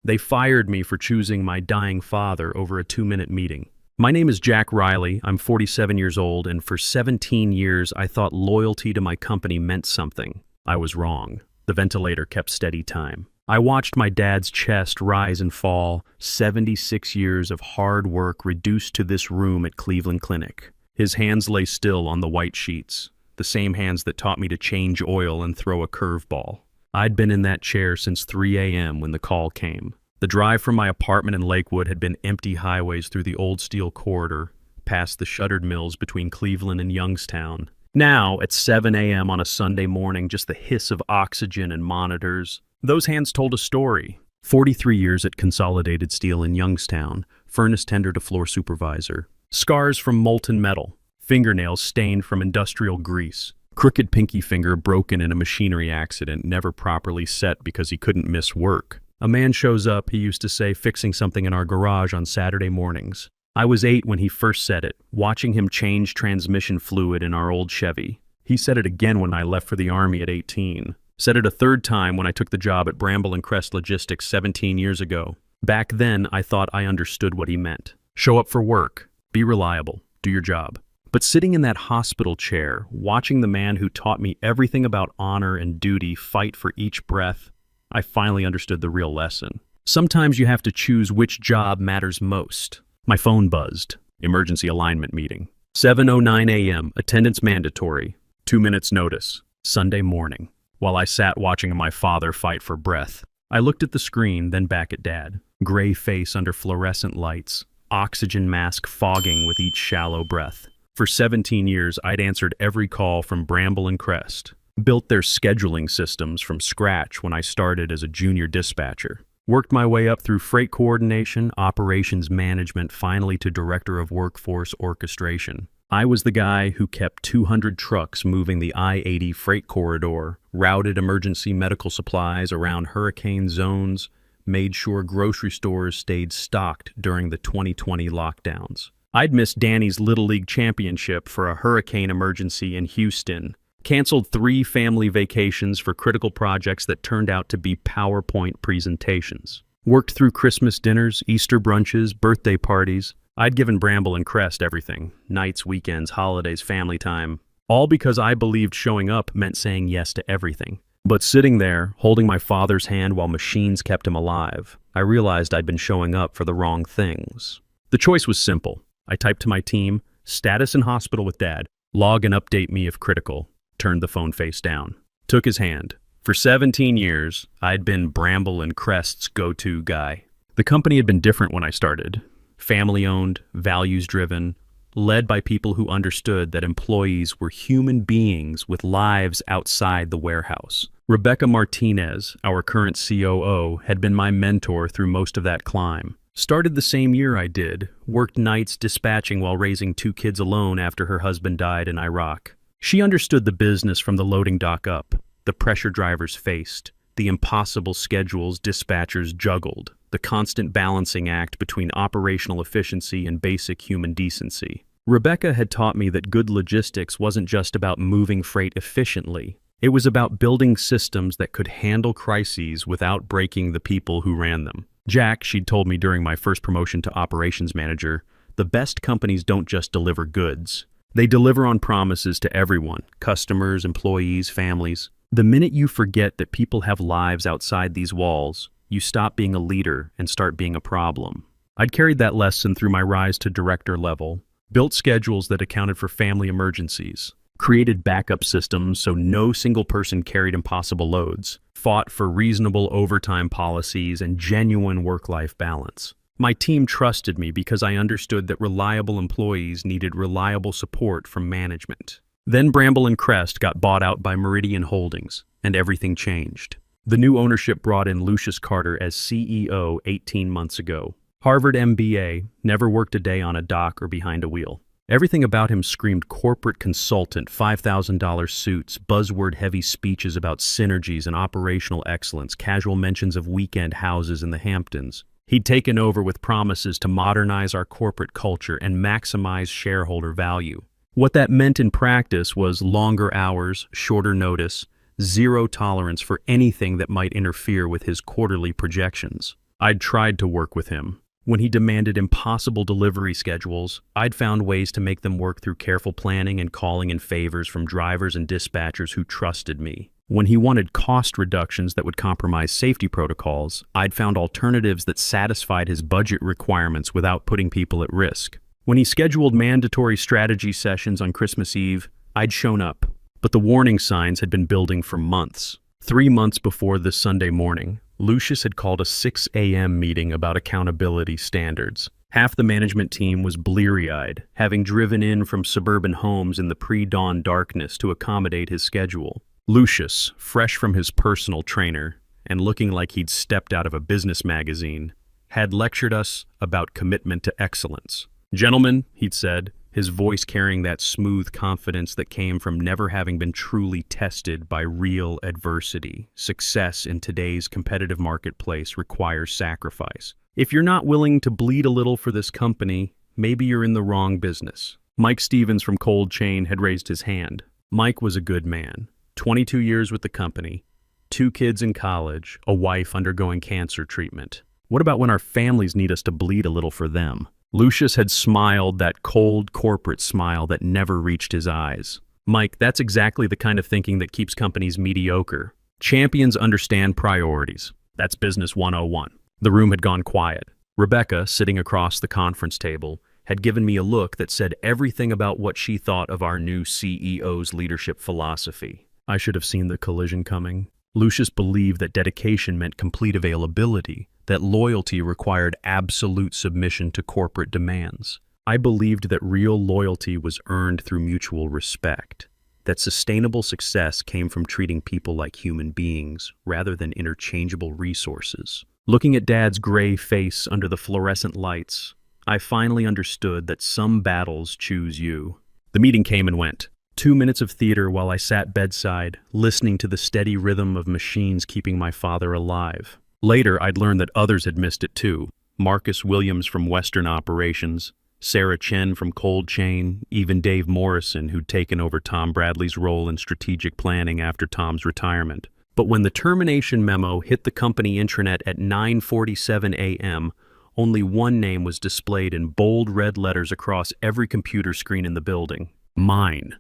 They fired me for choosing my dying father over a 2-minute meeting. My name is Jack Riley. I'm 47 years old, and for 17 years I thought loyalty to my company meant something. I was wrong. The ventilator kept steady time. I watched my dad's chest rise and fall, 76 years of hard work reduced to this room at Cleveland Clinic. His hands lay still on the white sheets, the same hands that taught me to change oil and throw a curveball. I'd been in that chair since 3 a.m. when the call came. The drive from my apartment in Lakewood had been empty highways through the old steel corridor, past the shuttered mills between Cleveland and Youngstown. Now, at 7 a.m. on a Sunday morning, just the hiss of oxygen and monitors. Those hands told a story. 43 years at Consolidated Steel in Youngstown, furnace tender to floor supervisor. Scars from molten metal, fingernails stained from industrial grease. Crooked pinky finger broken in a machinery accident, never properly set because he couldn't miss work. A man shows up, he used to say, fixing something in our garage on Saturday mornings. I was 8 when he first said it, watching him change transmission fluid in our old Chevy. He said it again when I left for the Army at 18. Said it a third time when I took the job at Bramble and Crest Logistics 17 years ago. Back then, I thought I understood what he meant. Show up for work, be reliable, do your job. But sitting in that hospital chair, watching the man who taught me everything about honor and duty fight for each breath, I finally understood the real lesson. Sometimes you have to choose which job matters most. My phone buzzed. Emergency alignment meeting. 7:09 a.m., attendance mandatory. 2 minutes notice. Sunday morning. While I sat watching my father fight for breath, I looked at the screen, then back at Dad. Gray face under fluorescent lights. Oxygen mask fogging with each shallow breath. For 17 years, I'd answered every call from Bramble and Crest. Built their scheduling systems from scratch when I started as a junior dispatcher. Worked my way up through freight coordination, operations management, finally to director of workforce orchestration. I was the guy who kept 200 trucks moving the I-80 freight corridor, routed emergency medical supplies around hurricane zones, made sure grocery stores stayed stocked during the 2020 lockdowns. I'd missed Danny's Little League championship for a hurricane emergency in Houston. Canceled 3 family vacations for critical projects that turned out to be PowerPoint presentations. Worked through Christmas dinners, Easter brunches, birthday parties. I'd given Bramble and Crest everything. Nights, weekends, holidays, family time. All because I believed showing up meant saying yes to everything. But sitting there, holding my father's hand while machines kept him alive, I realized I'd been showing up for the wrong things. The choice was simple. I typed to my team, status in hospital with Dad, log and update me if critical. Turned the phone face down. Took his hand. For 17 years, I'd been Bramble and Crest's go-to guy. The company had been different when I started. Family-owned, values-driven, led by people who understood that employees were human beings with lives outside the warehouse. Rebecca Martinez, our current COO, had been my mentor through most of that climb. Started the same year I did, worked nights dispatching while raising 2 kids alone after her husband died in Iraq. She understood the business from the loading dock up, the pressure drivers faced, the impossible schedules dispatchers juggled, the constant balancing act between operational efficiency and basic human decency. Rebecca had taught me that good logistics wasn't just about moving freight efficiently. It was about building systems that could handle crises without breaking the people who ran them. Jack, she'd told me during my first promotion to operations manager, the best companies don't just deliver goods. They deliver on promises to everyone, customers, employees, families. The minute you forget that people have lives outside these walls, you stop being a leader and start being a problem. I'd carried that lesson through my rise to director level, built schedules that accounted for family emergencies, created backup systems so no single person carried impossible loads, fought for reasonable overtime policies and genuine work-life balance. My team trusted me because I understood that reliable employees needed reliable support from management. Then Bramble and Crest got bought out by Meridian Holdings, and everything changed. The new ownership brought in Lucius Carter as CEO 18 months ago. Harvard MBA, never worked a day on a dock or behind a wheel. Everything about him screamed corporate consultant, $5,000 suits, buzzword-heavy speeches about synergies and operational excellence, casual mentions of weekend houses in the Hamptons. He'd taken over with promises to modernize our corporate culture and maximize shareholder value. What that meant in practice was longer hours, shorter notice, zero tolerance for anything that might interfere with his quarterly projections. I'd tried to work with him. When he demanded impossible delivery schedules, I'd found ways to make them work through careful planning and calling in favors from drivers and dispatchers who trusted me. When he wanted cost reductions that would compromise safety protocols, I'd found alternatives that satisfied his budget requirements without putting people at risk. When he scheduled mandatory strategy sessions on Christmas Eve, I'd shown up. But the warning signs had been building for months. 3 months before this Sunday morning, Lucius had called a 6 a.m. meeting about accountability standards. Half the management team was bleary-eyed, having driven in from suburban homes in the pre-dawn darkness to accommodate his schedule. Lucius, fresh from his personal trainer and looking like he'd stepped out of a business magazine, had lectured us about commitment to excellence. "Gentlemen," he'd said, his voice carrying that smooth confidence that came from never having been truly tested by real adversity. "Success in today's competitive marketplace requires sacrifice. If you're not willing to bleed a little for this company, maybe you're in the wrong business." Mike Stevens from Cold Chain had raised his hand. Mike was a good man. 22 years with the company, 2 kids in college, a wife undergoing cancer treatment. What about when our families need us to bleed a little for them? Lucius had smiled that cold corporate smile that never reached his eyes. "Mike, that's exactly the kind of thinking that keeps companies mediocre. Champions understand priorities. That's business 101. The room had gone quiet. Rebecca, sitting across the conference table, had given me a look that said everything about what she thought of our new CEO's leadership philosophy. I should have seen the collision coming. Lucius believed that dedication meant complete availability, that loyalty required absolute submission to corporate demands. I believed that real loyalty was earned through mutual respect, that sustainable success came from treating people like human beings rather than interchangeable resources. Looking at Dad's gray face under the fluorescent lights, I finally understood that some battles choose you. The meeting came and went. 2 minutes of theater while I sat bedside, listening to the steady rhythm of machines keeping my father alive. Later, I'd learned that others had missed it too. Marcus Williams from Western Operations, Sarah Chen from Cold Chain, even Dave Morrison, who'd taken over Tom Bradley's role in strategic planning after Tom's retirement. But when the termination memo hit the company intranet at 9:47 a.m., only one name was displayed in bold red letters across every computer screen in the building. Mine.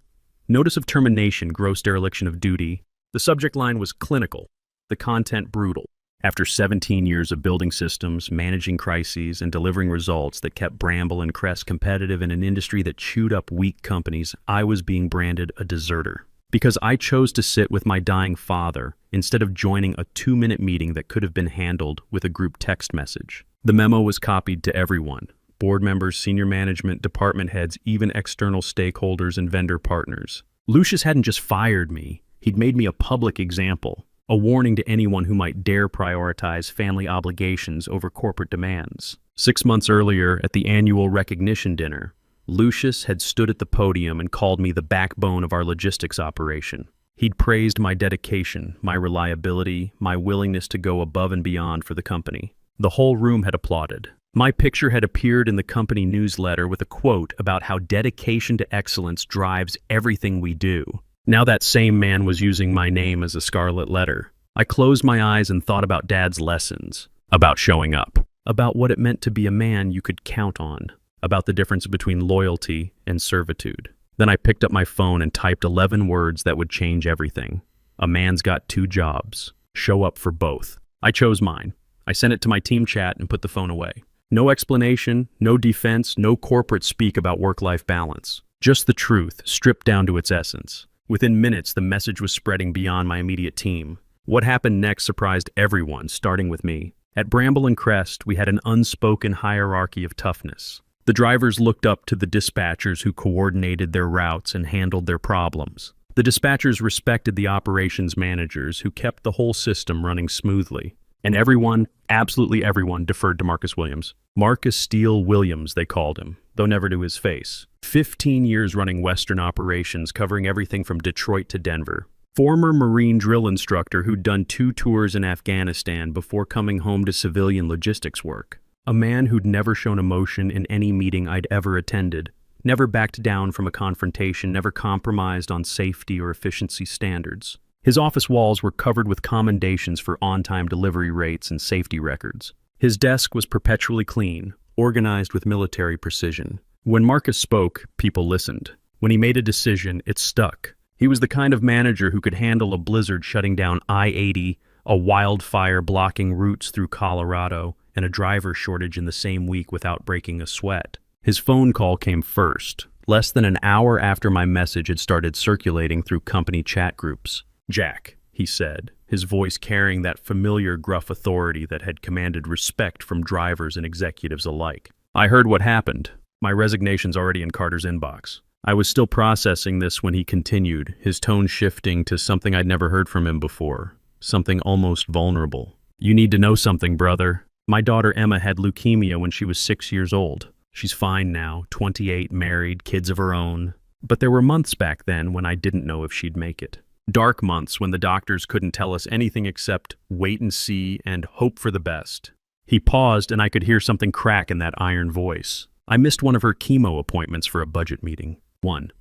Notice of termination, gross dereliction of duty. The subject line was clinical, the content brutal. After 17 years of building systems, managing crises, and delivering results that kept Bramble and Crest competitive in an industry that chewed up weak companies, I was being branded a deserter. Because I chose to sit with my dying father instead of joining a 2-minute meeting that could have been handled with a group text message. The memo was copied to everyone. Board members, senior management, department heads, even external stakeholders and vendor partners. Lucius hadn't just fired me, he'd made me a public example, a warning to anyone who might dare prioritize family obligations over corporate demands. 6 months earlier, at the annual recognition dinner, Lucius had stood at the podium and called me the backbone of our logistics operation. He'd praised my dedication, my reliability, my willingness to go above and beyond for the company. The whole room had applauded. My picture had appeared in the company newsletter with a quote about how dedication to excellence drives everything we do. Now that same man was using my name as a scarlet letter. I closed my eyes and thought about Dad's lessons, about showing up, about what it meant to be a man you could count on, about the difference between loyalty and servitude. Then I picked up my phone and typed 11 words that would change everything. A man's got 2 jobs. Show up for both. I chose mine. I sent it to my team chat and put the phone away. No explanation, no defense, no corporate speak about work-life balance. Just the truth, stripped down to its essence. Within minutes, the message was spreading beyond my immediate team. What happened next surprised everyone, starting with me. At Bramble and Crest, we had an unspoken hierarchy of toughness. The drivers looked up to the dispatchers who coordinated their routes and handled their problems. The dispatchers respected the operations managers who kept the whole system running smoothly. And everyone, absolutely everyone, deferred to Marcus Williams. Marcus Steele Williams, they called him, though never to his face. 15 years running Western operations, covering everything from Detroit to Denver. Former Marine drill instructor who'd done 2 tours in Afghanistan before coming home to civilian logistics work. A man who'd never shown emotion in any meeting I'd ever attended. Never backed down from a confrontation, never compromised on safety or efficiency standards. His office walls were covered with commendations for on-time delivery rates and safety records. His desk was perpetually clean, organized with military precision. When Marcus spoke, people listened. When he made a decision, it stuck. He was the kind of manager who could handle a blizzard shutting down I-80, a wildfire blocking routes through Colorado, and a driver shortage in the same week without breaking a sweat. His phone call came first, less than an hour after my message had started circulating through company chat groups. "Jack," he said, his voice carrying that familiar gruff authority that had commanded respect from drivers and executives alike. "I heard what happened. My resignation's already in Carter's inbox." I was still processing this when he continued, his tone shifting to something I'd never heard from him before, something almost vulnerable. "You need to know something, brother. My daughter Emma had leukemia when she was 6 years old. She's fine now, 28, married, kids of her own. But there were months back then when I didn't know if she'd make it. Dark months when the doctors couldn't tell us anything except wait and see and hope for the best." He paused, and I could hear something crack in that iron voice. I missed one of her chemo appointments for a budget meeting. One.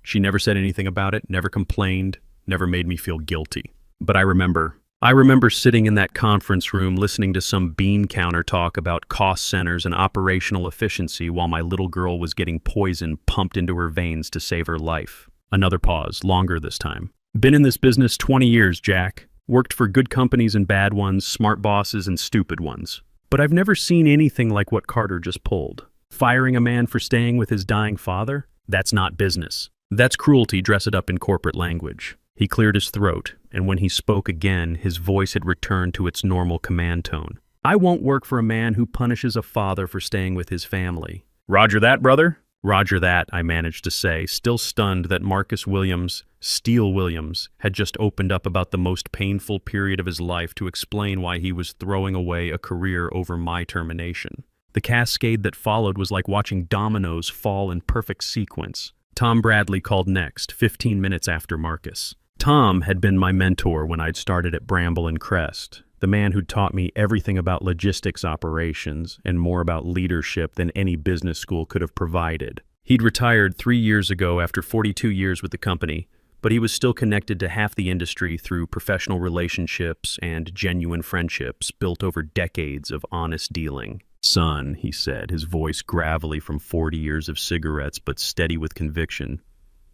She never said anything about it, never complained, never made me feel guilty. But I remember sitting in that conference room listening to some bean counter talk about cost centers and operational efficiency while my little girl was getting poison pumped into her veins to save her life. Another pause, longer this time. "Been in this business 20 years, Jack. Worked for good companies and bad ones, smart bosses and stupid ones. But I've never seen anything like what Carter just pulled. Firing a man for staying with his dying father? That's not business. That's cruelty dressed up in corporate language." He cleared his throat, and when he spoke again, his voice had returned to its normal command tone. "I won't work for a man who punishes a father for staying with his family." "Roger that, brother?" "Roger that," I managed to say, still stunned that Marcus Williams, Steele Williams, had just opened up about the most painful period of his life to explain why he was throwing away a career over my termination. The cascade that followed was like watching dominoes fall in perfect sequence. Tom Bradley called next, 15 minutes after Marcus. Tom had been my mentor when I'd started at Bramble and Crest, the man who'd taught me everything about logistics operations and more about leadership than any business school could have provided. He'd retired 3 years ago after 42 years with the company, but he was still connected to half the industry through professional relationships and genuine friendships built over decades of honest dealing. "Son," he said, his voice gravelly from 40 years of cigarettes but steady with conviction,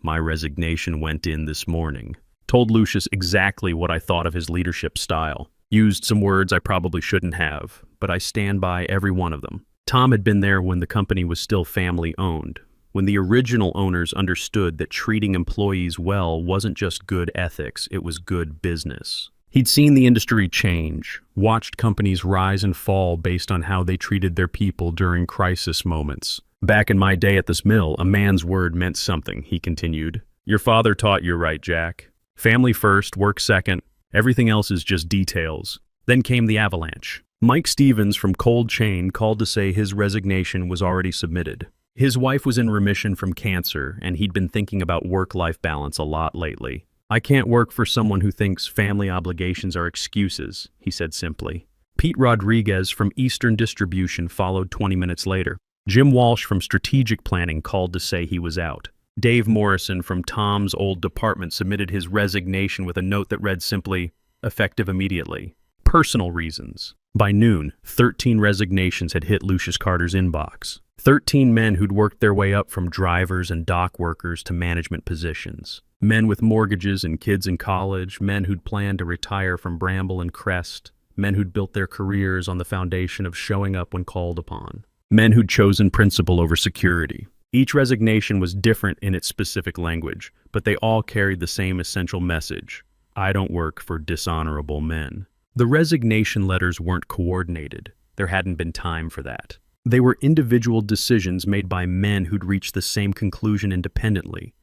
"my resignation went in this morning." Told Lucius exactly what I thought of his leadership style. Used some words I probably shouldn't have, but I stand by every one of them. Tom had been there when the company was still family-owned, when the original owners understood that treating employees well wasn't just good ethics, it was good business. He'd seen the industry change, watched companies rise and fall based on how they treated their people during crisis moments. "Back in my day at this mill, a man's word meant something," he continued. "Your father taught you right, Jack. Family first, work second. Everything else is just details." Then came the avalanche. Mike Stevens from Cold Chain called to say his resignation was already submitted. His wife was in remission from cancer, and he'd been thinking about work-life balance a lot lately. "I can't work for someone who thinks family obligations are excuses," he said simply. Pete Rodriguez from Eastern Distribution followed 20 minutes later. Jim Walsh from Strategic Planning called to say he was out. Dave Morrison from Tom's old department submitted his resignation with a note that read simply, "Effective immediately. Personal reasons." By noon, 13 resignations had hit Lucius Carter's inbox. 13 men who'd worked their way up from drivers and dock workers to management positions. Men with mortgages and kids in college, men who'd planned to retire from Bramble and Crest, men who'd built their careers on the foundation of showing up when called upon. Men who'd chosen principle over security. Each resignation was different in its specific language, but they all carried the same essential message: I don't work for dishonorable men. The resignation letters weren't coordinated. There hadn't been time for that. They were individual decisions made by men who'd reached the same conclusion independently,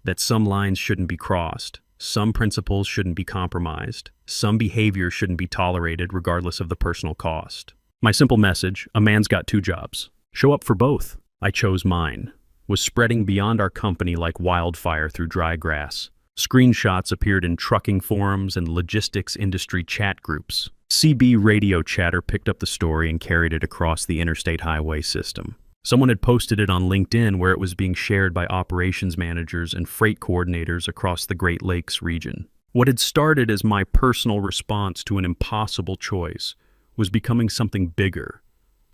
that some lines shouldn't be crossed, some principles shouldn't be compromised, some behavior shouldn't be tolerated regardless of the personal cost. My simple message: a man's got 2 jobs. Show up for both. I chose mine. Was spreading beyond our company like wildfire through dry grass. Screenshots appeared in trucking forums and logistics industry chat groups. CB radio chatter picked up the story and carried it across the interstate highway system. Someone had posted it on LinkedIn, where it was being shared by operations managers and freight coordinators across the Great Lakes region. What had started as my personal response to an impossible choice was becoming something bigger,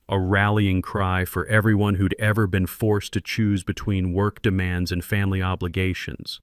a rallying cry for everyone who'd ever been forced to choose between work demands and family obligations,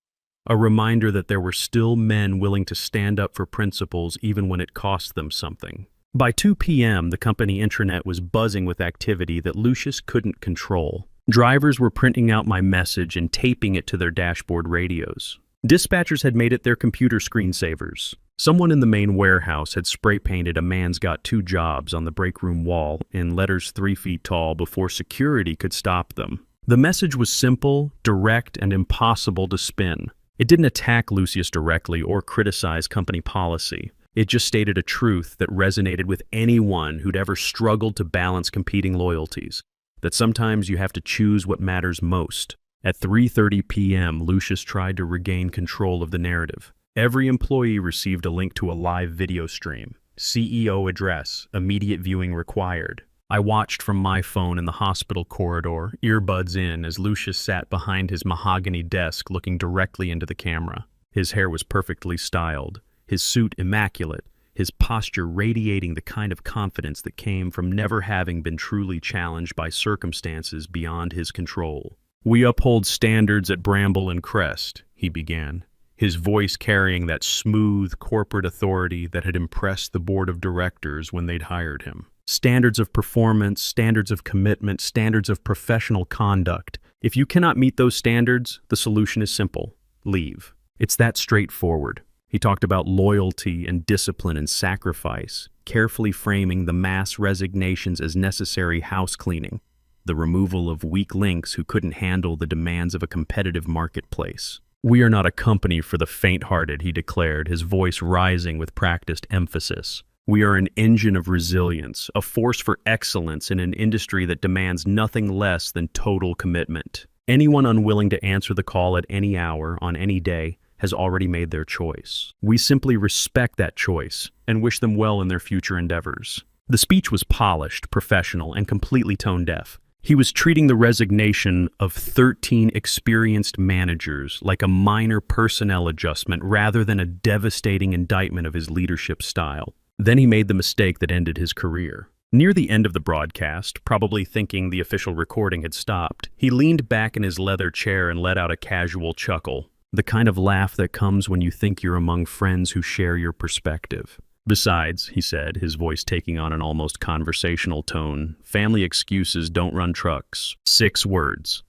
a reminder that there were still men willing to stand up for principles even when it cost them something. By 2 p.m., the company intranet was buzzing with activity that Lucius couldn't control. Drivers were printing out my message and taping it to their dashboard radios. Dispatchers had made it their computer screensavers. Someone in the main warehouse had spray-painted "A man's got two jobs" on the break room wall in letters 3 feet tall before security could stop them. The message was simple, direct, and impossible to spin. It didn't attack Lucius directly or criticize company policy. It just stated a truth that resonated with anyone who'd ever struggled to balance competing loyalties, that sometimes you have to choose what matters most. At 3:30 p.m., Lucius tried to regain control of the narrative. Every employee received a link to a live video stream. CEO address, immediate viewing required. I watched from my phone in the hospital corridor, earbuds in, as Lucius sat behind his mahogany desk looking directly into the camera. His hair was perfectly styled, his suit immaculate, his posture radiating the kind of confidence that came from never having been truly challenged by circumstances beyond his control. "We uphold standards at Bramble and Crest," he began, his voice carrying that smooth corporate authority that had impressed the board of directors when they'd hired him. Standards of performance, standards of commitment, standards of professional conduct. If you cannot meet those standards, the solution is simple: leave. It's that straightforward. He talked about loyalty and discipline and sacrifice, carefully framing the mass resignations as necessary house cleaning, the removal of weak links who couldn't handle the demands of a competitive marketplace. "We are not a company for the faint-hearted," he declared, his voice rising with practiced emphasis. "We are an engine of resilience, a force for excellence in an industry that demands nothing less than total commitment. Anyone unwilling to answer the call at any hour, on any day, has already made their choice. We simply respect that choice and wish them well in their future endeavors." The speech was polished, professional, and completely tone-deaf. He was treating the resignation of 13 experienced managers like a minor personnel adjustment rather than a devastating indictment of his leadership style. Then he made the mistake that ended his career. Near the end of the broadcast, probably thinking the official recording had stopped, he leaned back in his leather chair and let out a casual chuckle, the kind of laugh that comes when you think you're among friends who share your perspective. "Besides," he said, his voice taking on an almost conversational tone, "family excuses don't run trucks." 6 words,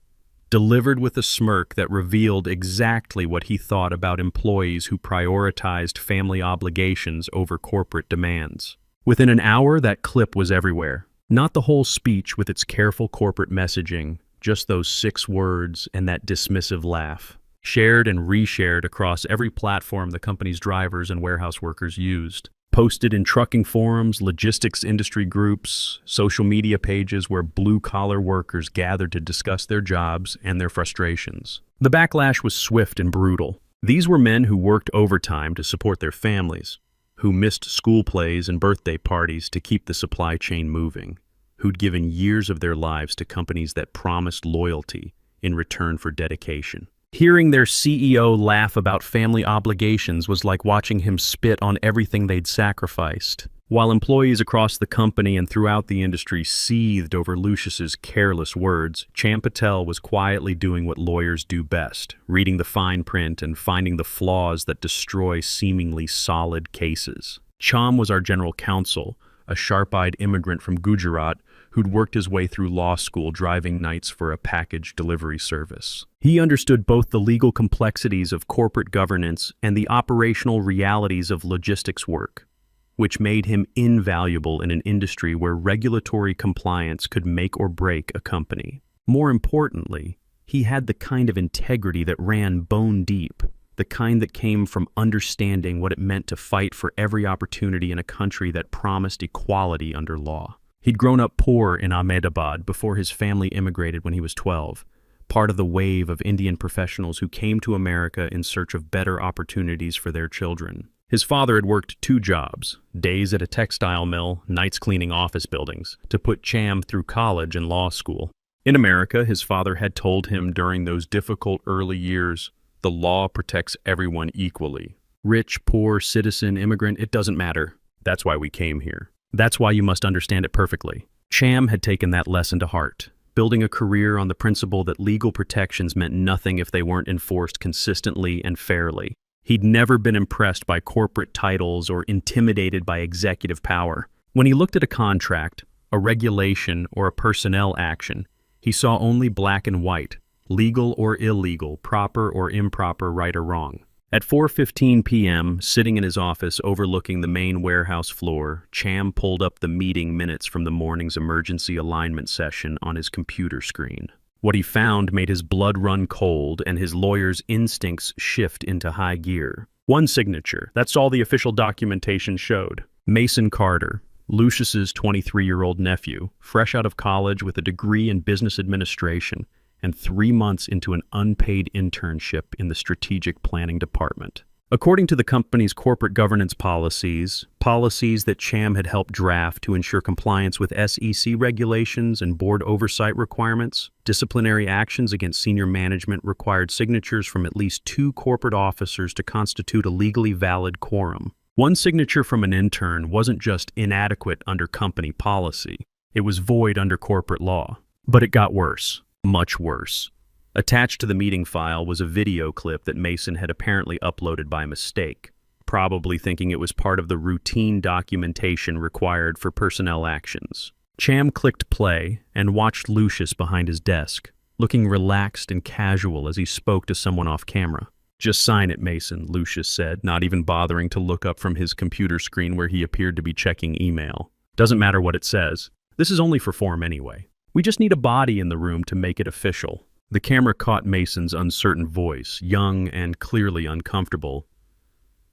delivered with a smirk that revealed exactly what he thought about employees who prioritized family obligations over corporate demands. Within an hour, that clip was everywhere. Not the whole speech with its careful corporate messaging, just those 6 words and that dismissive laugh. Shared and reshared across every platform the company's drivers and warehouse workers used. Posted in trucking forums, logistics industry groups, social media pages where blue-collar workers gathered to discuss their jobs and their frustrations. The backlash was swift and brutal. These were men who worked overtime to support their families, who missed school plays and birthday parties to keep the supply chain moving, who'd given years of their lives to companies that promised loyalty in return for dedication. Hearing their CEO laugh about family obligations was like watching him spit on everything they'd sacrificed. While employees across the company and throughout the industry seethed over Lucius's careless words, Champ Patel was quietly doing what lawyers do best, reading the fine print and finding the flaws that destroy seemingly solid cases. Cham was our general counsel, a sharp-eyed immigrant from Gujarat who'd worked his way through law school driving nights for a package delivery service. He understood both the legal complexities of corporate governance and the operational realities of logistics work, which made him invaluable in an industry where regulatory compliance could make or break a company. More importantly, he had the kind of integrity that ran bone deep, the kind that came from understanding what it meant to fight for every opportunity in a country that promised equality under law. He'd grown up poor in Ahmedabad before his family immigrated when he was 12, part of the wave of Indian professionals who came to America in search of better opportunities for their children. His father had worked 2 jobs, days at a textile mill, nights cleaning office buildings, to put Cham through college and law school. In America, his father had told him during those difficult early years, the law protects everyone equally. Rich, poor, citizen, immigrant, it doesn't matter. That's why we came here. That's why you must understand it perfectly. Cham had taken that lesson to heart, building a career on the principle that legal protections meant nothing if they weren't enforced consistently and fairly. He'd never been impressed by corporate titles or intimidated by executive power. When he looked at a contract, a regulation, or a personnel action, he saw only black and white, legal or illegal, proper or improper, right or wrong. At 4:15 p.m., sitting in his office overlooking the main warehouse floor, Cham pulled up the meeting minutes from the morning's emergency alignment session on his computer screen. What he found made his blood run cold and his lawyer's instincts shift into high gear. One signature, that's all the official documentation showed. Mason Carter, Lucius's 23-year-old nephew, fresh out of college with a degree in business administration, and 3 months into an unpaid internship in the strategic planning department. According to the company's corporate governance policies that Cham had helped draft to ensure compliance with SEC regulations and board oversight requirements, disciplinary actions against senior management required signatures from at least 2 corporate officers to constitute a legally valid quorum. One signature from an intern wasn't just inadequate under company policy, it was void under corporate law. But it got worse. Much worse. Attached to the meeting file was a video clip that Mason had apparently uploaded by mistake, probably thinking it was part of the routine documentation required for personnel actions. Cham clicked play and watched Lucius behind his desk, looking relaxed and casual as he spoke to someone off camera. "Just sign it, Mason," Lucius said, not even bothering to look up from his computer screen where he appeared to be checking email. "Doesn't matter what it says. This is only for form anyway. We just need a body in the room to make it official." The camera caught Mason's uncertain voice, young and clearly uncomfortable.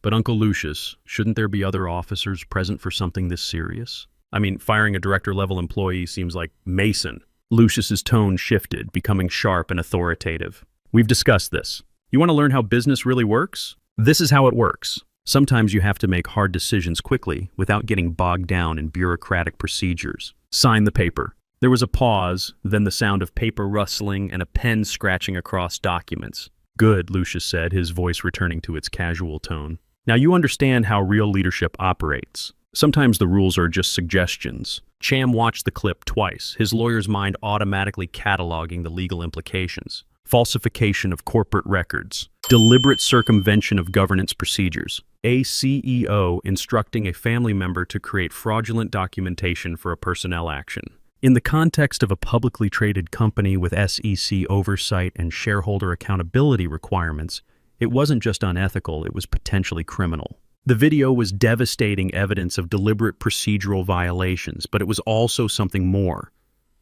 "But Uncle Lucius, shouldn't there be other officers present for something this serious? I mean, firing a director-level employee seems like..." "Mason." Lucius's tone shifted, becoming sharp and authoritative. "We've discussed this. You want to learn how business really works? This is how it works. Sometimes you have to make hard decisions quickly without getting bogged down in bureaucratic procedures. Sign the paper." There was a pause, then the sound of paper rustling and a pen scratching across documents. "Good," Lucius said, his voice returning to its casual tone. "Now you understand how real leadership operates. Sometimes the rules are just suggestions." Cham watched the clip twice, his lawyer's mind automatically cataloging the legal implications. Falsification of corporate records. Deliberate circumvention of governance procedures. A CEO instructing a family member to create fraudulent documentation for a personnel action. In the context of a publicly traded company with SEC oversight and shareholder accountability requirements, it wasn't just unethical, it was potentially criminal. The video was devastating evidence of deliberate procedural violations, but it was also something more.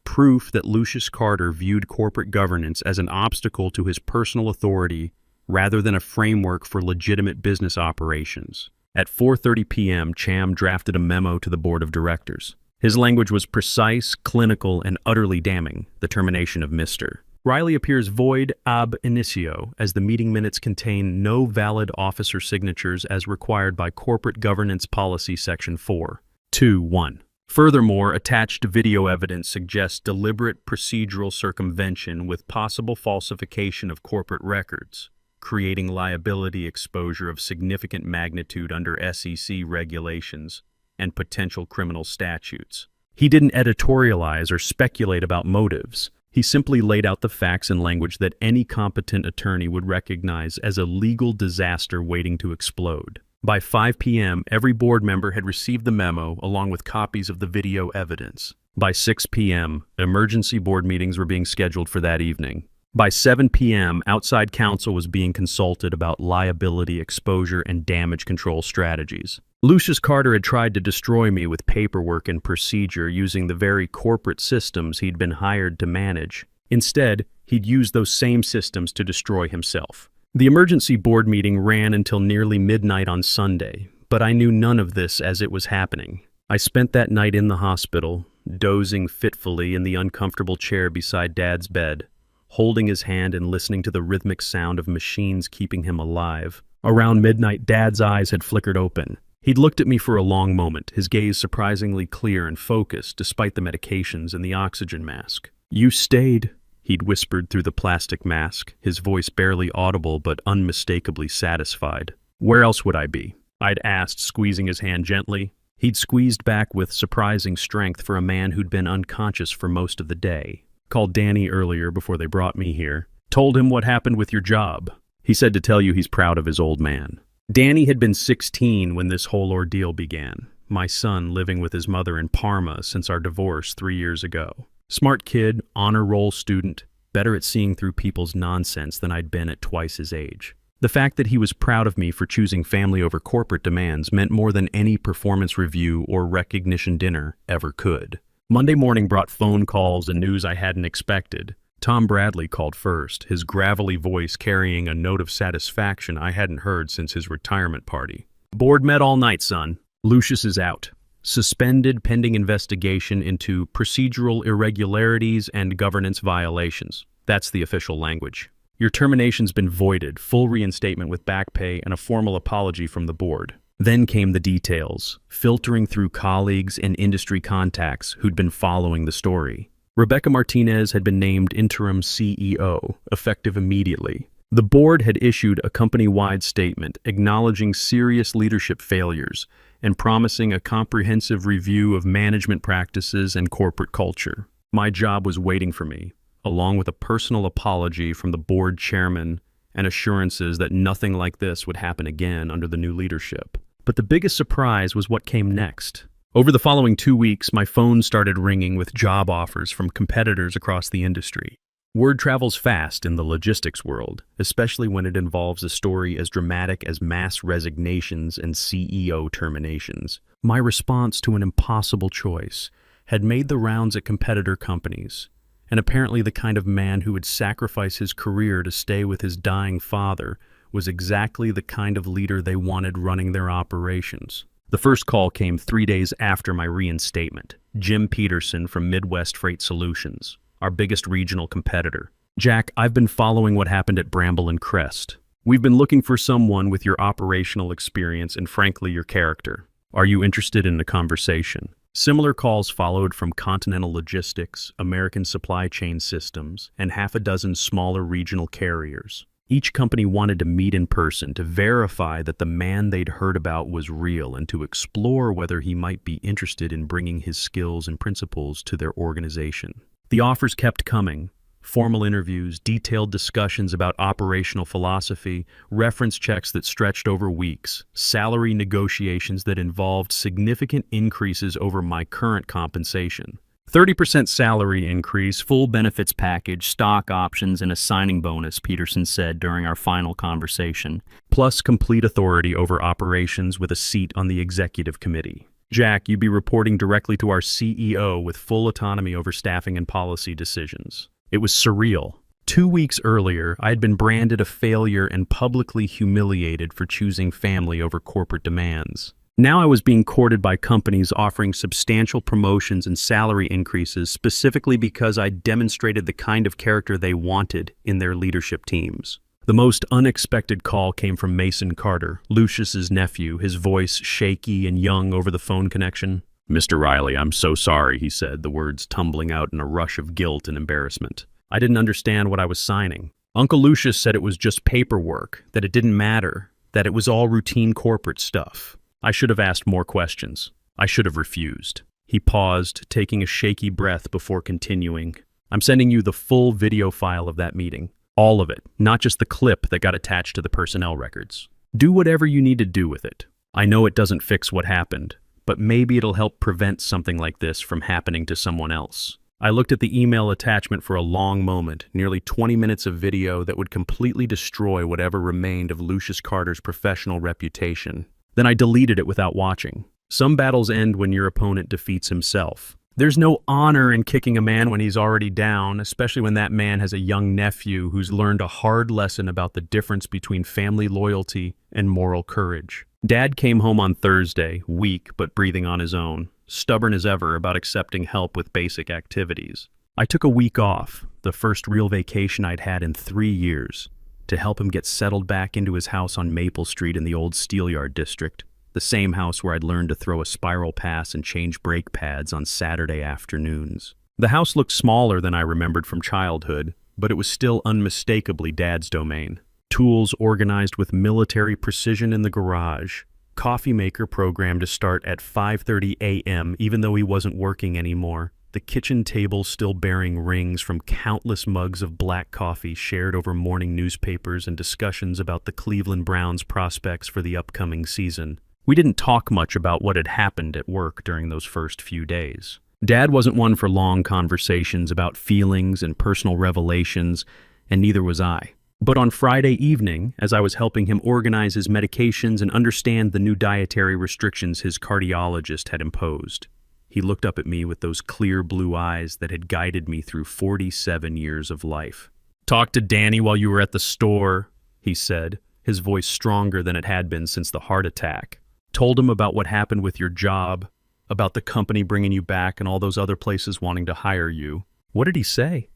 Proof that Lucius Carter viewed corporate governance as an obstacle to his personal authority rather than a framework for legitimate business operations. At 4:30 p.m., Cham drafted a memo to the board of directors. His language was precise, clinical, and utterly damning, the termination of Mr. Riley appears void ab initio, as the meeting minutes contain no valid officer signatures as required by Corporate Governance Policy Section 4.2.1. Furthermore, attached video evidence suggests deliberate procedural circumvention with possible falsification of corporate records, creating liability exposure of significant magnitude under SEC regulations and potential criminal statutes. He didn't editorialize or speculate about motives. He simply laid out the facts in language that any competent attorney would recognize as a legal disaster waiting to explode. By 5 p.m., every board member had received the memo along with copies of the video evidence. By 6 p.m., emergency board meetings were being scheduled for that evening. By 7 p.m., outside counsel was being consulted about liability exposure and damage control strategies. Lucius Carter had tried to destroy me with paperwork and procedure using the very corporate systems he'd been hired to manage. Instead, he'd used those same systems to destroy himself. The emergency board meeting ran until nearly midnight on Sunday, but I knew none of this as it was happening. I spent that night in the hospital, dozing fitfully in the uncomfortable chair beside Dad's bed, holding his hand and listening to the rhythmic sound of machines keeping him alive. Around midnight, Dad's eyes had flickered open. He'd looked at me for a long moment, his gaze surprisingly clear and focused despite the medications and the oxygen mask. "You stayed," he'd whispered through the plastic mask, his voice barely audible but unmistakably satisfied. "Where else would I be?" I'd asked, squeezing his hand gently. He'd squeezed back with surprising strength for a man who'd been unconscious for most of the day. Called Danny earlier before they brought me here. Told him what happened with your job. He said to tell you he's proud of his old man. Danny had been 16 when this whole ordeal began. My son living with his mother in Parma since our divorce 3 years ago. Smart kid, honor roll student, better at seeing through people's nonsense than I'd been at twice his age. The fact that he was proud of me for choosing family over corporate demands meant more than any performance review or recognition dinner ever could. Monday morning brought phone calls and news I hadn't expected. Tom Bradley called first, his gravelly voice carrying a note of satisfaction I hadn't heard since his retirement party. Board met all night, son. Lucius is out. Suspended pending investigation into procedural irregularities and governance violations. That's the official language. Your termination's been voided, full reinstatement with back pay and a formal apology from the board. Then came the details, filtering through colleagues and industry contacts who'd been following the story. Rebecca Martinez had been named interim CEO, effective immediately. The board had issued a company-wide statement acknowledging serious leadership failures and promising a comprehensive review of management practices and corporate culture. My job was waiting for me, along with a personal apology from the board chairman and assurances that nothing like this would happen again under the new leadership. But the biggest surprise was what came next. Over the following 2 weeks, my phone started ringing with job offers from competitors across the industry. Word travels fast in the logistics world, especially when it involves a story as dramatic as mass resignations and CEO terminations. My response to an impossible choice had made the rounds at competitor companies, and apparently the kind of man who would sacrifice his career to stay with his dying father was exactly the kind of leader they wanted running their operations. The first call came 3 days after my reinstatement. Jim Peterson from Midwest Freight Solutions, our biggest regional competitor. Jack, I've been following what happened at Bramble and Crest. We've been looking for someone with your operational experience and frankly your character. Are you interested in a conversation? Similar calls followed from Continental Logistics, American Supply Chain Systems, and half a dozen smaller regional carriers. Each company wanted to meet in person to verify that the man they'd heard about was real and to explore whether he might be interested in bringing his skills and principles to their organization. The offers kept coming. Formal interviews, detailed discussions about operational philosophy, reference checks that stretched over weeks, salary negotiations that involved significant increases over my current compensation. 30% salary increase, full benefits package, stock options, and a signing bonus, Peterson said during our final conversation, plus complete authority over operations with a seat on the executive committee. Jack, you'd be reporting directly to our CEO with full autonomy over staffing and policy decisions. It was surreal. 2 weeks earlier, I had been branded a failure and publicly humiliated for choosing family over corporate demands. Now I was being courted by companies offering substantial promotions and salary increases specifically because I demonstrated the kind of character they wanted in their leadership teams. The most unexpected call came from Mason Carter, Lucius's nephew, his voice shaky and young over the phone connection. "Mr. Riley, I'm so sorry," he said, the words tumbling out in a rush of guilt and embarrassment. I didn't understand what I was signing. Uncle Lucius said it was just paperwork, that it didn't matter, that it was all routine corporate stuff. I should have asked more questions. I should have refused. He paused, taking a shaky breath before continuing. "I'm sending you the full video file of that meeting. All of it, not just the clip that got attached to the personnel records. Do whatever you need to do with it. I know it doesn't fix what happened, but maybe it'll help prevent something like this from happening to someone else." I looked at the email attachment for a long moment, nearly 20 minutes of video that would completely destroy whatever remained of Lucius Carter's professional reputation. Then I deleted it without watching. Some battles end when your opponent defeats himself. There's no honor in kicking a man when he's already down, especially when that man has a young nephew who's learned a hard lesson about the difference between family loyalty and moral courage. Dad came home on Thursday, weak but breathing on his own, stubborn as ever about accepting help with basic activities. I took a week off, the first real vacation I'd had in 3 years, to help him get settled back into his house on Maple Street in the old Steelyard district, the same house where I'd learned to throw a spiral pass and change brake pads on Saturday afternoons. The house looked smaller than I remembered from childhood, but it was still unmistakably Dad's domain. Tools organized with military precision in the garage, Coffee maker programmed to start at 5:30 a.m. even though he wasn't working anymore. The kitchen table still bearing rings from countless mugs of black coffee shared over morning newspapers and discussions about the Cleveland Browns' prospects for the upcoming season. We didn't talk much about what had happened at work during those first few days. Dad wasn't one for long conversations about feelings and personal revelations, and neither was I. But on Friday evening, as I was helping him organize his medications and understand the new dietary restrictions his cardiologist had imposed, he looked up at me with those clear blue eyes that had guided me through 47 years of life. "Talked to Danny while you were at the store," he said, his voice stronger than it had been since the heart attack. "Told him about what happened with your job, about the company bringing you back and all those other places wanting to hire you." "What did he say?"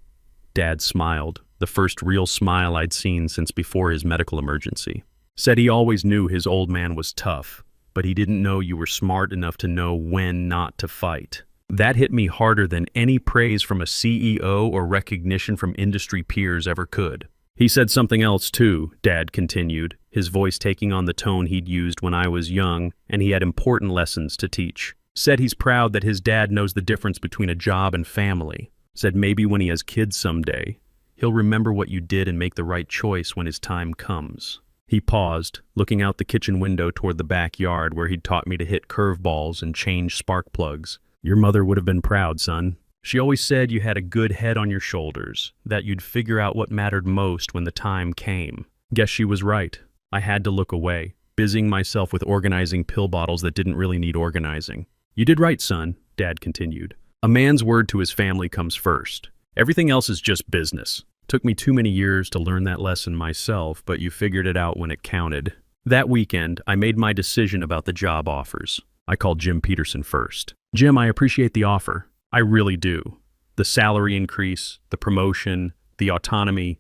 Dad smiled, the first real smile I'd seen since before his medical emergency. "Said he always knew his old man was tough, but he didn't know you were smart enough to know when not to fight." That hit me harder than any praise from a CEO or recognition from industry peers ever could. "He said something else too," Dad continued, his voice taking on the tone he'd used when I was young, and he had important lessons to teach. "Said he's proud that his dad knows the difference between a job and family. Said maybe when he has kids someday, he'll remember what you did and make the right choice when his time comes." He paused, looking out the kitchen window toward the backyard where he'd taught me to hit curveballs and change spark plugs. "Your mother would have been proud, son. She always said you had a good head on your shoulders, that you'd figure out what mattered most when the time came." Guess she was right. I had to look away, busying myself with organizing pill bottles that didn't really need organizing. "You did right, son," Dad continued. "A man's word to his family comes first. Everything else is just business. Took me too many years to learn that lesson myself, but you figured it out when it counted." That weekend, I made my decision about the job offers. I called Jim Peterson first. "Jim, I appreciate the offer. I really do. The salary increase, the promotion, the autonomy,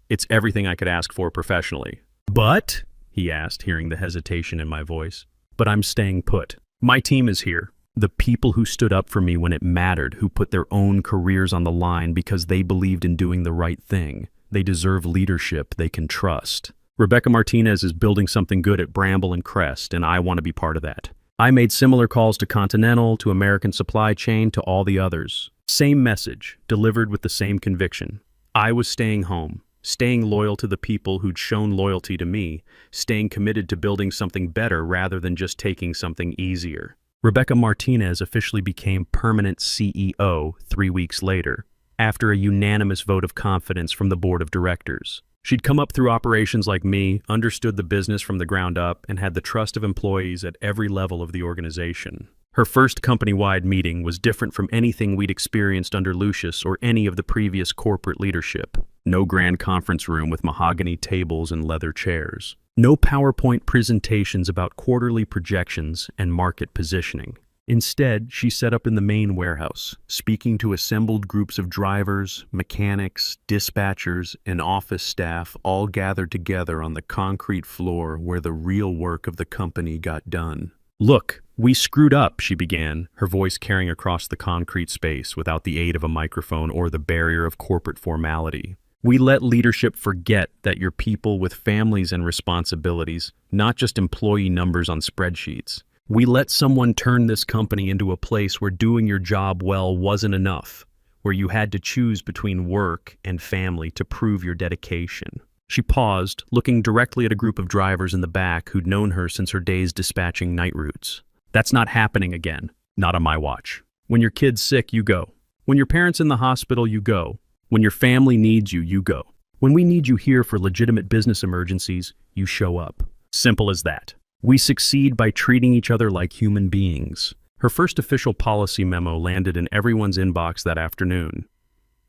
it's everything I could ask for professionally." "But?" he asked, hearing the hesitation in my voice. "But I'm staying put. My team is here. The people who stood up for me when it mattered, who put their own careers on the line because they believed in doing the right thing. They deserve leadership they can trust. Rebecca Martinez is building something good at Bramble and Crest, and I want to be part of that." I made similar calls to Continental, to American Supply Chain, to all the others. Same message, delivered with the same conviction. I was staying home, staying loyal to the people who'd shown loyalty to me, staying committed to building something better rather than just taking something easier. Rebecca Martinez officially became permanent CEO 3 weeks later, after a unanimous vote of confidence from the board of directors. She'd come up through operations like me, understood the business from the ground up, and had the trust of employees at every level of the organization. Her first company-wide meeting was different from anything we'd experienced under Lucius or any of the previous corporate leadership. No grand conference room with mahogany tables and leather chairs. No PowerPoint presentations about quarterly projections and market positioning. Instead, she set up in the main warehouse, speaking to assembled groups of drivers, mechanics, dispatchers, and office staff all gathered together on the concrete floor where the real work of the company got done. "Look, we screwed up," she began, her voice carrying across the concrete space without the aid of a microphone or the barrier of corporate formality. "We let leadership forget that you're people with families and responsibilities, not just employee numbers on spreadsheets. We let someone turn this company into a place where doing your job well wasn't enough, where you had to choose between work and family to prove your dedication." She paused, looking directly at a group of drivers in the back who'd known her since her days dispatching night routes. "That's not happening again. Not on my watch. When your kid's sick, you go. When your parent's in the hospital, you go. When your family needs you, you go. When we need you here for legitimate business emergencies, you show up. Simple as that. We succeed by treating each other like human beings." Her first official policy memo landed in everyone's inbox that afternoon.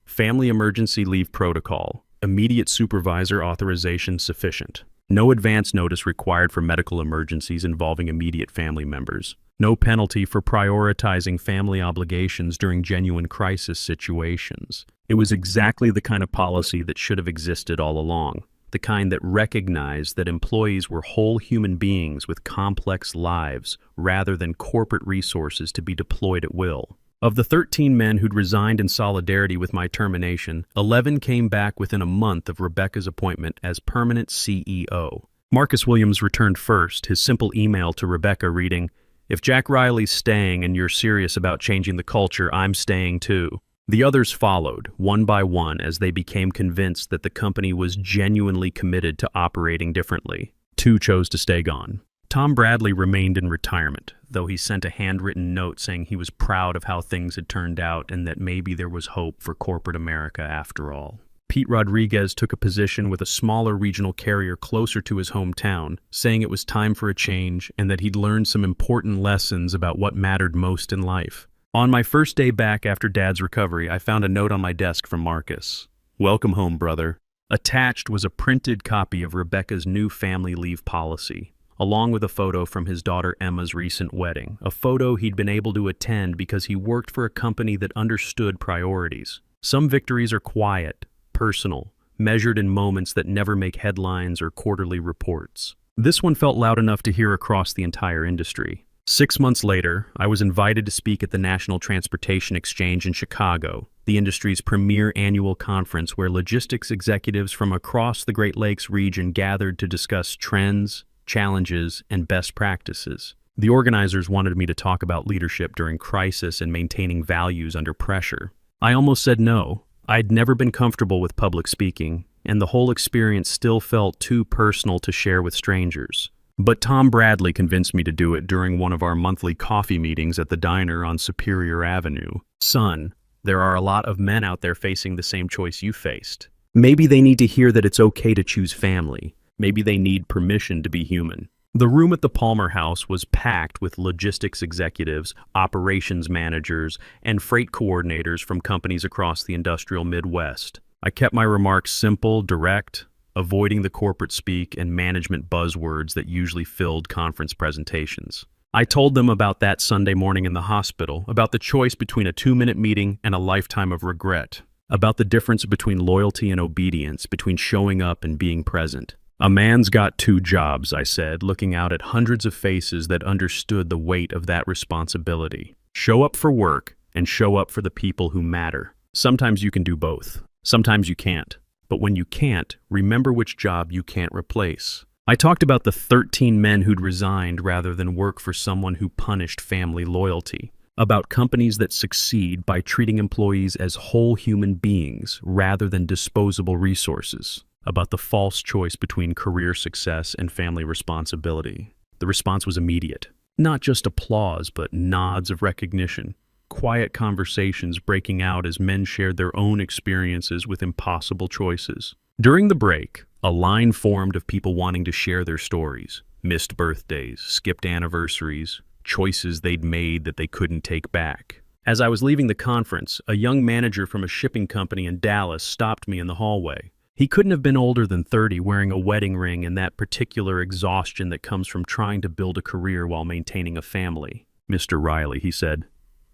Family emergency leave protocol. Immediate supervisor authorization sufficient. No advance notice required for medical emergencies involving immediate family members. No penalty for prioritizing family obligations during genuine crisis situations. It was exactly the kind of policy that should have existed all along. The kind that recognized that employees were whole human beings with complex lives rather than corporate resources to be deployed at will. Of the 13 men who'd resigned in solidarity with my termination, 11 came back within a month of Rebecca's appointment as permanent CEO. Marcus Williams returned first, his simple email to Rebecca reading, "If Jack Riley's staying and you're serious about changing the culture, I'm staying too." The others followed, one by one, as they became convinced that the company was genuinely committed to operating differently. Two chose to stay gone. Tom Bradley remained in retirement, though he sent a handwritten note saying he was proud of how things had turned out and that maybe there was hope for corporate America after all. Pete Rodriguez took a position with a smaller regional carrier closer to his hometown, saying it was time for a change and that he'd learned some important lessons about what mattered most in life. On my first day back after Dad's recovery, I found a note on my desk from Marcus. "Welcome home, brother." Attached was a printed copy of Rebecca's new family leave policy, along with a photo from his daughter Emma's recent wedding, a photo he'd been able to attend because he worked for a company that understood priorities. Some victories are quiet, personal, measured in moments that never make headlines or quarterly reports. This one felt loud enough to hear across the entire industry. 6 months later, I was invited to speak at the National Transportation Exchange in Chicago, the industry's premier annual conference where logistics executives from across the Great Lakes region gathered to discuss trends, challenges, and best practices. The organizers wanted me to talk about leadership during crisis and maintaining values under pressure. I almost said no. I'd never been comfortable with public speaking, and the whole experience still felt too personal to share with strangers. But Tom Bradley convinced me to do it during one of our monthly coffee meetings at the diner on Superior Avenue. "Son, there are a lot of men out there facing the same choice you faced. Maybe they need to hear that it's okay to choose family. Maybe they need permission to be human." The room at the Palmer House was packed with logistics executives, operations managers, and freight coordinators from companies across the industrial Midwest. I kept my remarks simple, direct, avoiding the corporate speak and management buzzwords that usually filled conference presentations. I told them about that Sunday morning in the hospital, about the choice between a 2-minute meeting and a lifetime of regret, about the difference between loyalty and obedience, between showing up and being present. "A man's got 2 jobs," I said, looking out at hundreds of faces that understood the weight of that responsibility. "Show up for work and show up for the people who matter. Sometimes you can do both. Sometimes you can't. But when you can't, remember which job you can't replace." I talked about the 13 men who'd resigned rather than work for someone who punished family loyalty, about companies that succeed by treating employees as whole human beings rather than disposable resources, about the false choice between career success and family responsibility. The response was immediate. Not just applause, but nods of recognition. Quiet conversations breaking out as men shared their own experiences with impossible choices. During the break, a line formed of people wanting to share their stories. Missed birthdays, skipped anniversaries, choices they'd made that they couldn't take back. As I was leaving the conference, a young manager from a shipping company in Dallas stopped me in the hallway. He couldn't have been older than 30, wearing a wedding ring and that particular exhaustion that comes from trying to build a career while maintaining a family. "Mr. Riley," he said,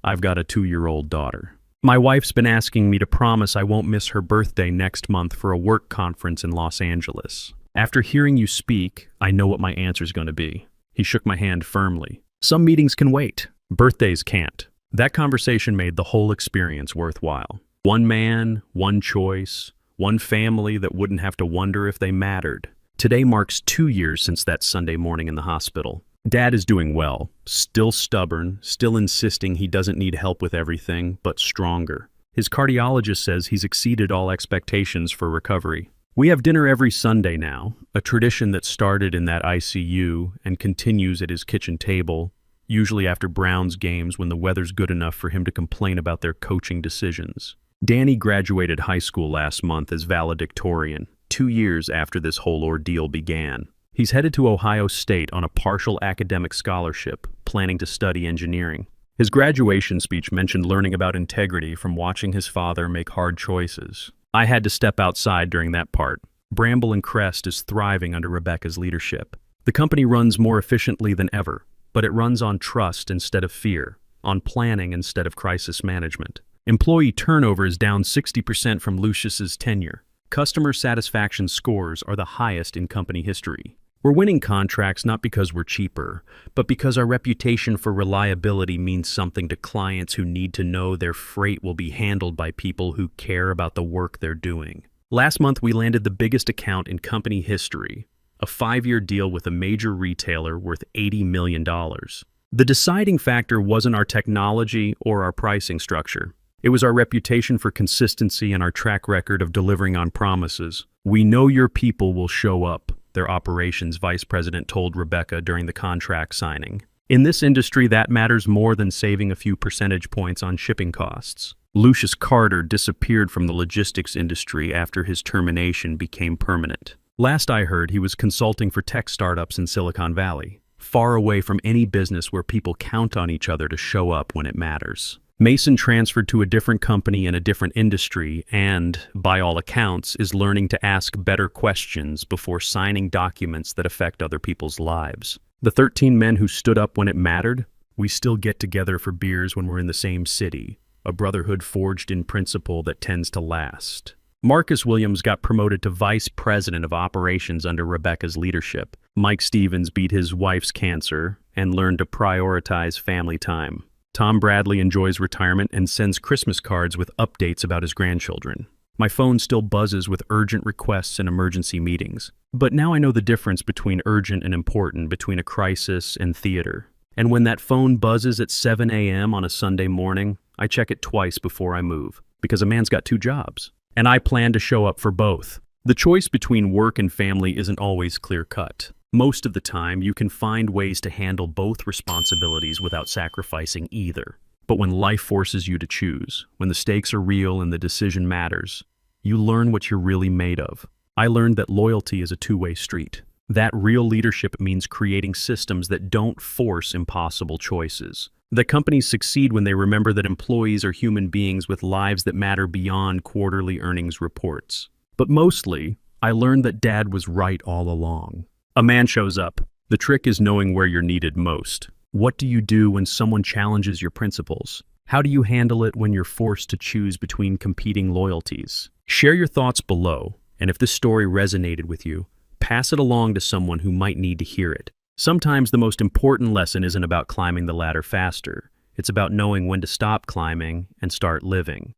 "I've got a 2-year-old daughter. My wife's been asking me to promise I won't miss her birthday next month for a work conference in Los Angeles. After hearing you speak, I know what my answer's going to be." He shook my hand firmly. "Some meetings can wait. Birthdays can't." That conversation made the whole experience worthwhile. One man, one choice, one family that wouldn't have to wonder if they mattered. Today marks 2 years since that Sunday morning in the hospital. Dad is doing well, still stubborn, still insisting he doesn't need help with everything, but stronger. His cardiologist says he's exceeded all expectations for recovery. We have dinner every Sunday now, a tradition that started in that ICU and continues at his kitchen table, usually after Browns games when the weather's good enough for him to complain about their coaching decisions. Danny graduated high school last month as valedictorian, 2 years after this whole ordeal began. He's headed to Ohio State on a partial academic scholarship, planning to study engineering. His graduation speech mentioned learning about integrity from watching his father make hard choices. I had to step outside during that part. Bramble and Crest is thriving under Rebecca's leadership. The company runs more efficiently than ever, but it runs on trust instead of fear, on planning instead of crisis management. Employee turnover is down 60% from Lucius's tenure. Customer satisfaction scores are the highest in company history. We're winning contracts not because we're cheaper, but because our reputation for reliability means something to clients who need to know their freight will be handled by people who care about the work they're doing. Last month, we landed the biggest account in company history, a 5-year deal with a major retailer worth $80 million. The deciding factor wasn't our technology or our pricing structure. It was our reputation for consistency and our track record of delivering on promises. "We know your people will show up," their operations vice president told Rebecca during the contract signing. In this industry, that matters more than saving a few percentage points on shipping costs. Lucius Carter disappeared from the logistics industry after his termination became permanent. Last I heard, he was consulting for tech startups in Silicon Valley, far away from any business where people count on each other to show up when it matters. Mason transferred to a different company in a different industry and, by all accounts, is learning to ask better questions before signing documents that affect other people's lives. The 13 men who stood up when it mattered, we still get together for beers when we're in the same city, a brotherhood forged in principle that tends to last. Marcus Williams got promoted to vice president of operations under Rebecca's leadership. Mike Stevens beat his wife's cancer and learned to prioritize family time. Tom Bradley enjoys retirement and sends Christmas cards with updates about his grandchildren. My phone still buzzes with urgent requests and emergency meetings. But now I know the difference between urgent and important, between a crisis and theater. And when that phone buzzes at 7 a.m. on a Sunday morning, I check it twice before I move, because a man's got 2 jobs. And I plan to show up for both. The choice between work and family isn't always clear-cut. Most of the time, you can find ways to handle both responsibilities without sacrificing either. But when life forces you to choose, when the stakes are real and the decision matters, you learn what you're really made of. I learned that loyalty is a two-way street. That real leadership means creating systems that don't force impossible choices. That companies succeed when they remember that employees are human beings with lives that matter beyond quarterly earnings reports. But mostly, I learned that Dad was right all along. A man shows up. The trick is knowing where you're needed most. What do you do when someone challenges your principles? How do you handle it when you're forced to choose between competing loyalties? Share your thoughts below, and if this story resonated with you, pass it along to someone who might need to hear it. Sometimes the most important lesson isn't about climbing the ladder faster. It's about knowing when to stop climbing and start living.